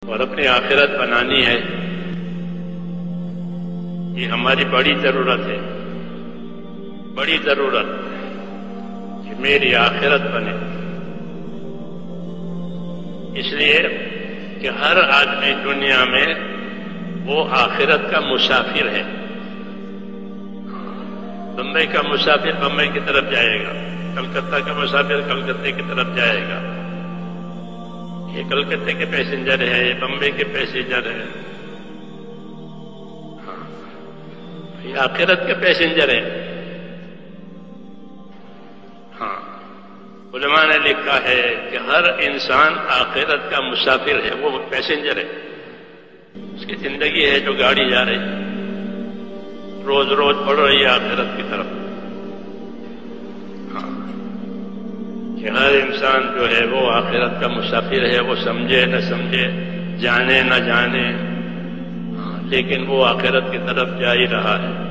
اور اپنی آخرت بنانی ہے، یہ ہماری بڑی ضرورت ہے، بڑی ضرورت کہ میری آخرت بنے۔ اس لیے کہ ہر آدمی دنیا میں وہ آخرت کا مسافر ہے۔ بمبئی کا مسافر بمبئی کی طرف جائے گا، کلکتہ کا مسافر کلکتے کی طرف جائے گا۔ یہ کلکتے کے پیسنجر ہے، یہ بمبئی کے پیسنجر ہے، یہ آخرت کے پیسنجر ہے۔ ہاں، علماء نے لکھا ہے کہ ہر انسان آخرت کا مسافر ہے، وہ پیسنجر ہے۔ اس کی زندگی ہے جو گاڑی جا رہی، روز روز بڑھ رہی ہے آخرت کی طرف۔ ہاں، کہ ہر انسان جو ہے وہ آخرت کا مسافر ہے، وہ سمجھے نہ سمجھے، جانے نہ جانے، لیکن وہ آخرت کی طرف جا ہی رہا ہے۔